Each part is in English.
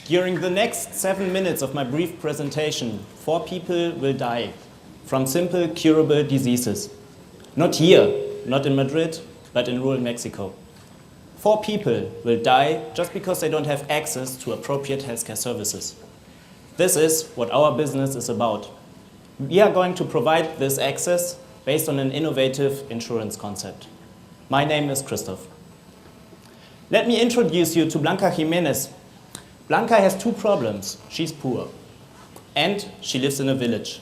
During the next 7 minutes of my brief presentation, 4 people will die from simple, curable diseases. Not here, not in Madrid, but in rural Mexico. 4 people will die just because they don't have access to appropriate healthcare services. This is what our business is about. We are going to provide this access based on an innovative insurance concept. My name is Christoph. Let me introduce you to Blanca Jimenez. Blanca has 2 problems. She's poor, and she lives in a village.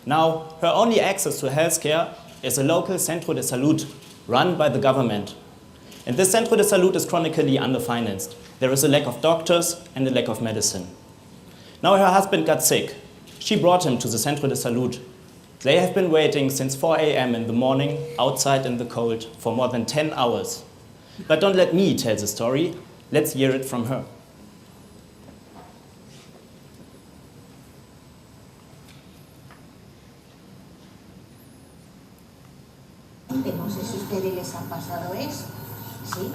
Now, her only access to healthcare is a local Centro de Salud run by the government. And this Centro de Salud is chronically underfinanced. There is a lack of doctors and a lack of medicine. Now her husband got sick. She brought him to the Centro de Salud. They have been waiting since 4 a.m. in the morning, outside in the cold, for more than 10 hours. But don't let me tell the story. Let's hear it from her. No sé si a ustedes les ha pasado eso, ¿sí?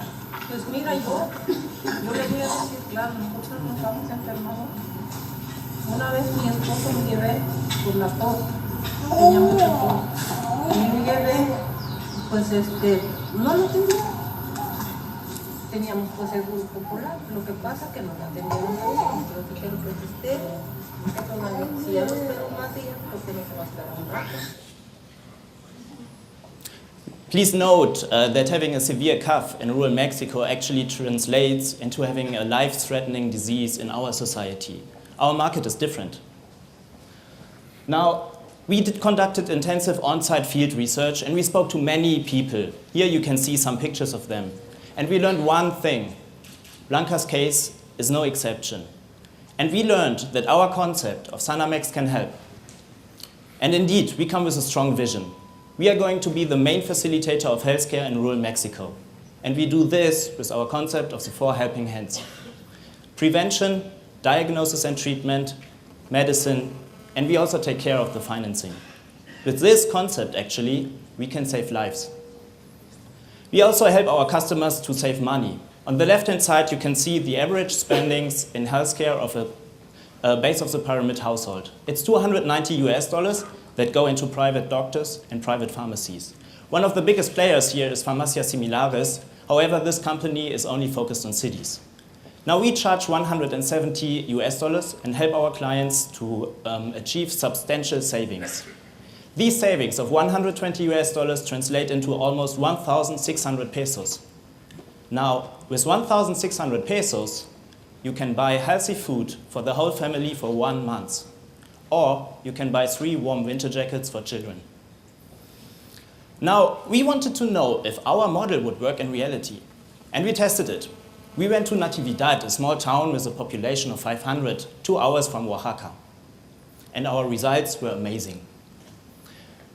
Pues mira, yo les voy a decir, claro, nosotros nos hemos enfermado. Una vez mi esposo me llevé por la tos, tenía mucha tos. Y me llevé, pues no lo tenía. Teníamos pues seguro popular, lo que pasa que no la teníamos ahí, pero dijeron que si ya no espero más días, pues tiene que va a esperar un rato. Please note that having a severe cough in rural Mexico actually translates into having a life-threatening disease in our society. Our market is different. Now, we conducted intensive on-site field research and we spoke to many people. Here you can see some pictures of them. And we learned one thing. Blanca's case is no exception. And we learned that our concept of Sanamex can help. And indeed, we come with a strong vision. We are going to be the main facilitator of healthcare in rural Mexico. And we do this with our concept of the 4 helping hands. Prevention, diagnosis and treatment, medicine, and we also take care of the financing. With this concept, actually, we can save lives. We also help our customers to save money. On the left-hand side, you can see the average spendings in healthcare of a base of the pyramid household. It's $290 that go into private doctors and private pharmacies. One of the biggest players here is Farmacias Similares. However, this company is only focused on cities. Now we charge $170 and help our clients to achieve substantial savings. These savings of $120 translate into almost 1,600 pesos. Now, with 1,600 pesos, you can buy healthy food for the whole family for 1 month. Or you can buy 3 warm winter jackets for children. Now, we wanted to know if our model would work in reality. And we tested it. We went to Natividad, a small town with a population of 500, 2 hours from Oaxaca. And our results were amazing.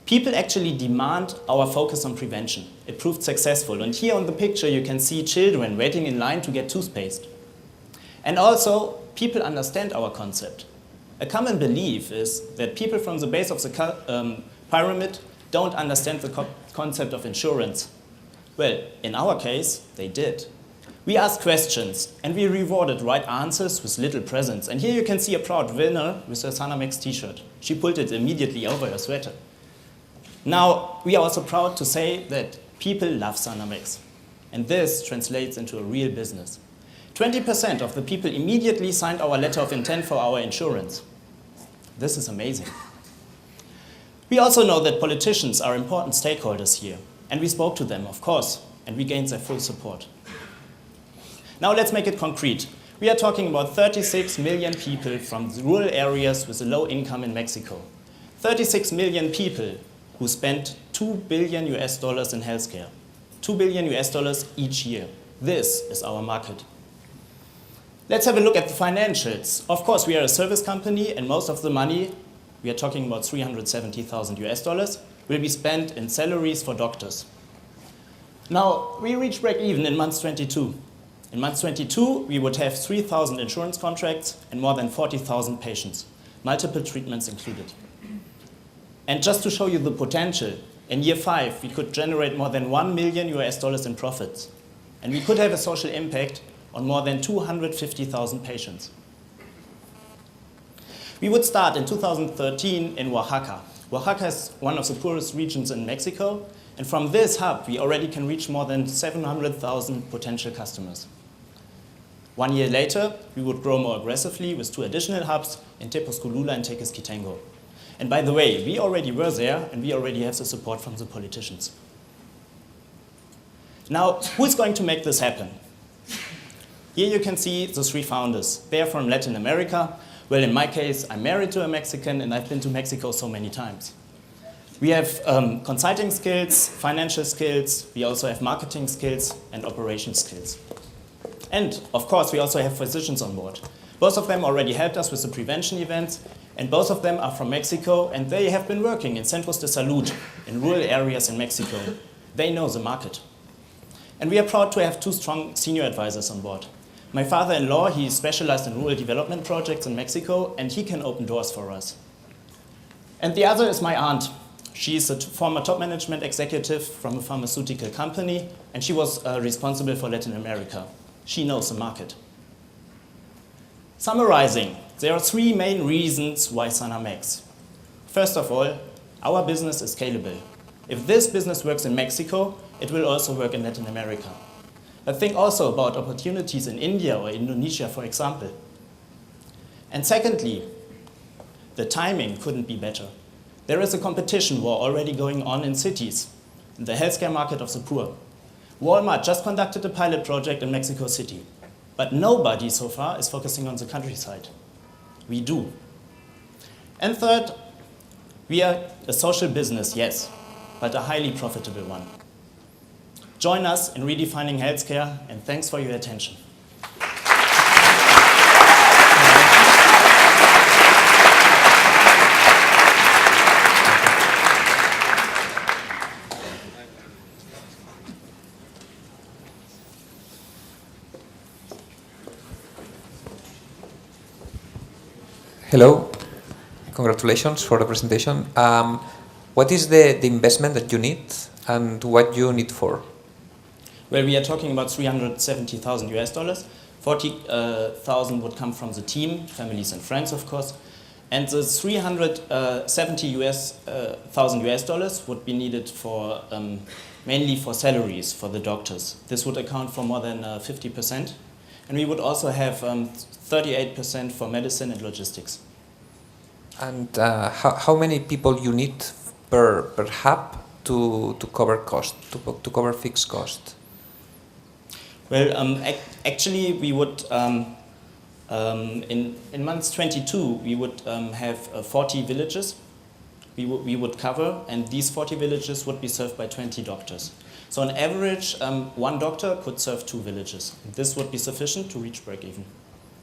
People actually demand our focus on prevention. It proved successful. And here on the picture, you can see children waiting in line to get toothpaste. And also, people understand our concept. A common belief is that people from the base of the pyramid don't understand the concept of insurance. Well, in our case, they did. We asked questions and we rewarded right answers with little presents. And here you can see a proud winner with a Sanamex t-shirt. She pulled it immediately over her sweater. Now, we are also proud to say that people love Sanamex. And this translates into a real business. 20% of the people immediately signed our letter of intent for our insurance. This is amazing. We also know that politicians are important stakeholders here, and we spoke to them, of course, and we gained their full support. Now let's make it concrete. We are talking about 36 million people from the rural areas with a low income in Mexico. 36 million people who spend $2 billion in healthcare. $2 billion each year. This is our market. Let's have a look at the financials. Of course, we are a service company, and most of the money, we are talking about $370,000, will be spent in salaries for doctors. Now, we reach break even in month 22. In month 22, we would have 3,000 insurance contracts and more than 40,000 patients, multiple treatments included. And just to show you the potential, in year 5, we could generate more than $1 million in profits. And we could have a social impact on more than 250,000 patients. We would start in 2013 in Oaxaca. Oaxaca is one of the poorest regions in Mexico, and from this hub, we already can reach more than 700,000 potential customers. 1 year later, we would grow more aggressively with 2 additional hubs in Tepozcolula and Tequesquitengo. And by the way, we already were there, and we already have the support from the politicians. Now, who's going to make this happen? Here you can see the 3 founders. They are from Latin America. Well, in my case, I'm married to a Mexican, and I've been to Mexico so many times. We have consulting skills, financial skills, we also have marketing skills and operation skills. And, of course, we also have physicians on board. Both of them already helped us with the prevention events, and both of them are from Mexico, and they have been working in centros de salud, in rural areas in Mexico. They know the market. And we are proud to have 2 strong senior advisors on board. My father-in-law, he is specialized in rural development projects in Mexico, and he can open doors for us. And the other is my aunt. She is a former top management executive from a pharmaceutical company, and she was responsible for Latin America. She knows the market. Summarizing, there are 3 main reasons why Sanamex. First of all, our business is scalable. If this business works in Mexico, it will also work in Latin America. But think also about opportunities in India or Indonesia, for example. And secondly, the timing couldn't be better. There is a competition war already going on in cities, in the healthcare market of the poor. Walmart just conducted a pilot project in Mexico City, but nobody so far is focusing on the countryside. We do. And third, we are a social business, yes, but a highly profitable one. Join us in redefining healthcare, and thanks for your attention. Hello, congratulations for the presentation. What is the investment that you need and what you need for? Well, we are talking about $370,000 US. 40,000 would come from the team, families and friends, of course. And the $370,000 US would be needed for mainly for salaries for the doctors. This would account for more than 50%. And we would also have 38% for medicine and logistics. And how many people you need per hub to cover cost, to cover fixed cost? Well, actually, we would in month 22 we would have 40 villages. We would cover, and these 40 villages would be served by 20 doctors. So on average, 1 doctor could serve 2 villages. This would be sufficient to reach break-even.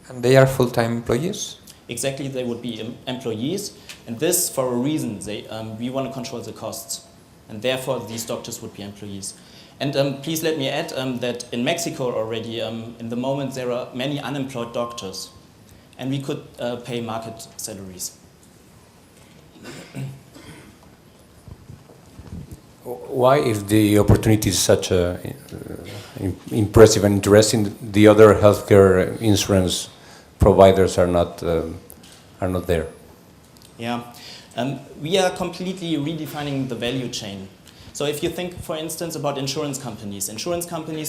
And they are full-time employees? Exactly, they would be employees, and this for a reason. We want to control the costs, and therefore these doctors would be employees. And please let me add that in Mexico already, in the moment, there are many unemployed doctors, and we could pay market salaries. Why, if the opportunity is such impressive and interesting, the other healthcare insurance providers are not there? Yeah, we are completely redefining the value chain. So if you think, for instance, about insurance companies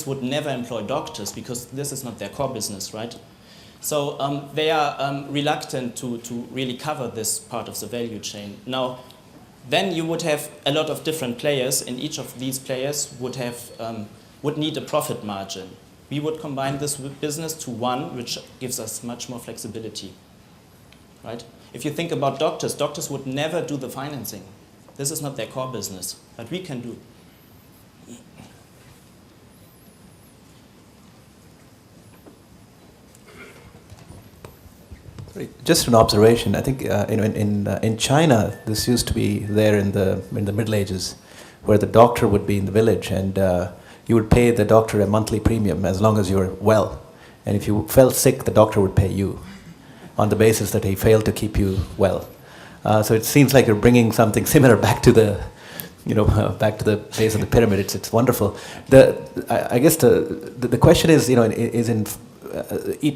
would never employ doctors because this is not their core business, right? So they are reluctant to really cover this part of the value chain. Now, then you would have a lot of different players, and each of these players would need a profit margin. We would combine this business to one, which gives us much more flexibility, right? If you think about doctors would never do the financing. This is not their core business, but we can do. Just an observation. I think in China, this used to be there in the Middle Ages, where the doctor would be in the village, and you would pay the doctor a monthly premium as long as you were well. And if you fell sick, the doctor would pay you on the basis that he failed to keep you well. So it seems like you're bringing something similar back to the, back to the base of the pyramid. It's wonderful. I guess the question is,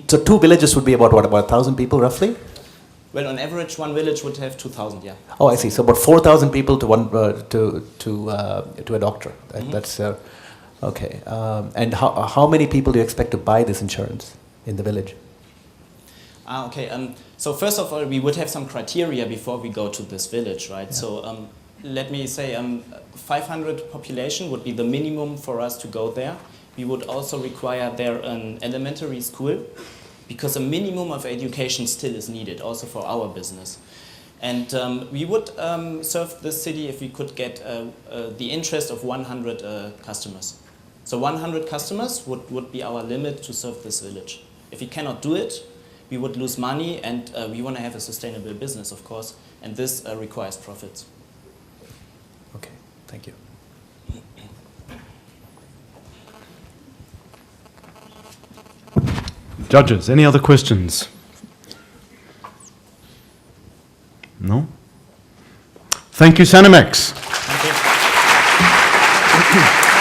so 2 villages would be about 1,000 people roughly? Well, on average, one village would have 2,000, yeah. Oh, I see. So about 4,000 people to one to a doctor. That's okay. And how many people do you expect to buy this insurance in the village? Okay. So first of all, we would have some criteria before we go to this village, right? Yeah. So let me say 500 population would be the minimum for us to go there. We would also require there an elementary school, because a minimum of education still is needed, also for our business. And we would serve this city if we could get the interest of 100 customers. So 100 customers would be our limit to serve this village. If we cannot do it, we would lose money, and we want to have a sustainable business, of course, and this requires profits. Okay, thank you. Judges, any other questions? No? Thank you, Sanamex. Thank you.